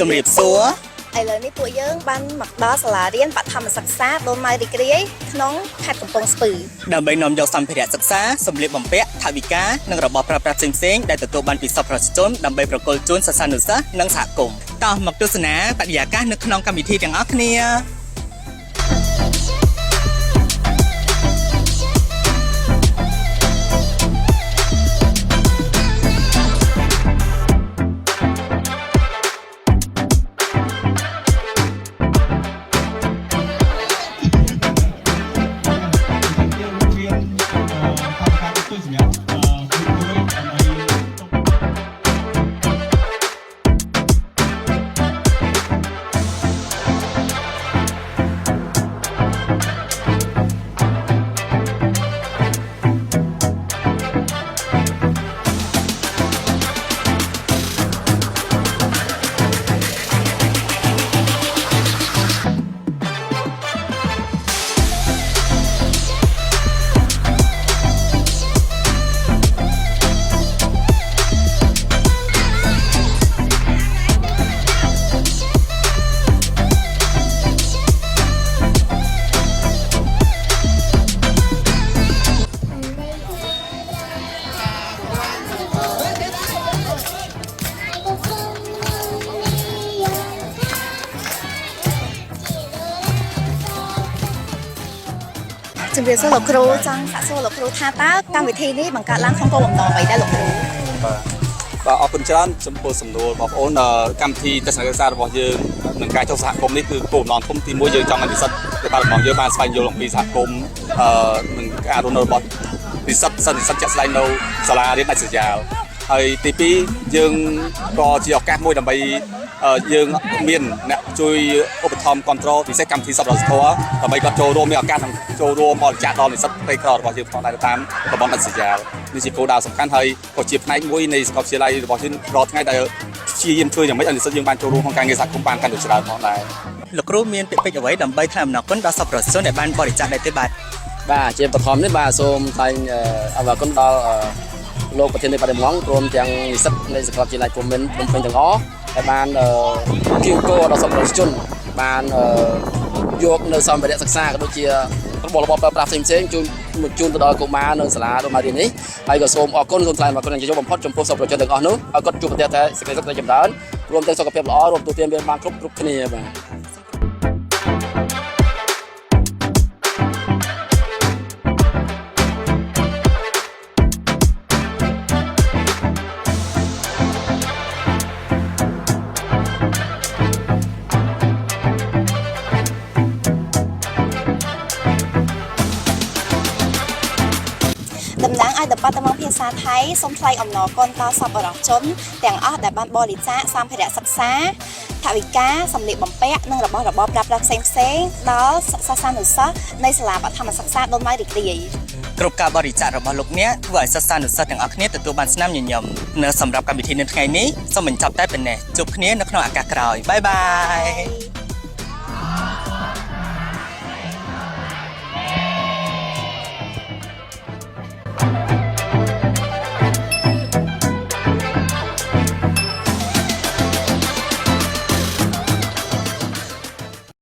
ជំរាបសួរ ឥឡូវនេះពួកយើងបានមកដល់សាលារៀនបឋមសិក្សាដូនម៉ៅរីករាយក្នុងខេត្តកំពង់ស្ពឺ ដើម្បីនាំយកសម្ភារៈសិក្សាសម្លៀកបំពាក់ថវិកានិងរបស់ប្រើប្រាស់ផ្សេងៗដែលទទួលបានពីសប្បុរសជនដើម្បីប្រគល់ជូនសិស្សានុសិស្សនិងសហគមន៍តោះមកទស្សនាបរិយាកាសនៅក្នុងកម្មវិធីទាំងអស់គ្នាជំរាបសួរលោកគ្រូចង់សាកសួរលោកគ្រូថាតើកម្មវិធីនេះបង្កើតឡើងក្នុងគោលបំណងអ្វីដែរលោកគ្រូ បាទអរគុណច្រើនចំពោះសំណួរបងប្អូនកម្មវិធីទស្សនវិស័យរបស់យើងនឹងការចុះសហគមន៍នេះគឺគោលបំណងធំទី1យើងចង់ឲ្យនិស្សិតដែលបានរបស់យើងបានស្វែងយល់អំពីសហគមន៍នឹងការរស់នៅរបស់និស្សិតជាក់ស្ដែងនៅសាលារៀនដាច់ស្រយាលហើយទី2យើងក៏ជាឱកាសមួយដើម្បីយើងមានអ្នកជួយឧបត្ថម្ភគ្រប់គ្រងពិសេសកម្មវិធីសប្បុរសធម៌ដើម្បីគាត់ចូលរួមមានឱកាសនឹងចូលរួមបរិច្ចាគដល់និស្សិតផ្ទៃក្ររបស់យើងផងដែរតាមតំបន់ដាច់ស្រយាលនេះជាគោលដៅសំខាន់ហើយក៏ជាផ្នែកមួយនៃសាកលវិទ្យាល័យរបស់យើងរាល់ថ្ងៃដែលព្យាយាមធ្វើយ៉ាងម៉េចឲ្យនិស្សិតយើងបានចូលរួមក្នុងការងារសហគមន៍បានកាន់តែច្រើនផងដែរ លោកគ្រូមានពាក្យពេចន៍អ្វីដើម្បីថ្លែងអំណរគុណដល់សប្បុរសជនដែលបានបរិច្ចាគដែរទេបាទ បាទជាបឋមនេះបាទសូមថ្លែងអរគុណដល់លោកប្រធាននៃបដិមងព្រមទាំងនិស្សិតនៃសាកលវិទ្យាល័យភូមិន្ទភ្នំពេញទាំងអស់ដែលបានគៀវគោដល់សប្បុរសជនបានយកនៅសម្ភារៈសិក្សាក៏ដូចជារបស់ប្រើប្រាស់ផ្សេងៗជូនទៅដល់កុមារនៅសាលាដូនម៉ៅរៀននេះហើយក៏សូមអរគុណសូមថ្លែងអរគុណយ៉ាងជ្រាលជ្រៅបំផុតចំពោះសប្បុរសជនទាំងអស់នោះឲ្យគាត់ជួបប្រទះតែសេចក្តីសុខតែចម្រើនរួមទាំងសុខភាពល្អរួមទទួលទានបានគ្រប់គ្នាបាទ តំណាងឲ្យdepartmentភាសាថៃសូមថ្លែងអំណរគុណដល់សប្បុរសជនទាំងអស់ដែលបានបរិច្ចាគសម្ភារៈសិក្សាថវិកាសម្លៀកបំពាក់និងរបស់របរប្រើប្រាស់ផ្សេងៗដល់សិស្សានុសិស្សនៃសាលាបឋមសិក្សាដូនម៉ៅរីករាយ គ្រប់ការបរិច្ចាគរបស់លោកអ្នកធ្វើឲ្យសិស្សានុសិស្សទាំងអស់គ្នាទទួលបានស្នាមញញឹមនៅសម្រាប់កម្មវិធីនៅថ្ងៃនេះសូមបញ្ចប់តែប៉ុណ្ណេះជួបគ្នានៅក្នុងឱកាសក្រោយបាយបាយ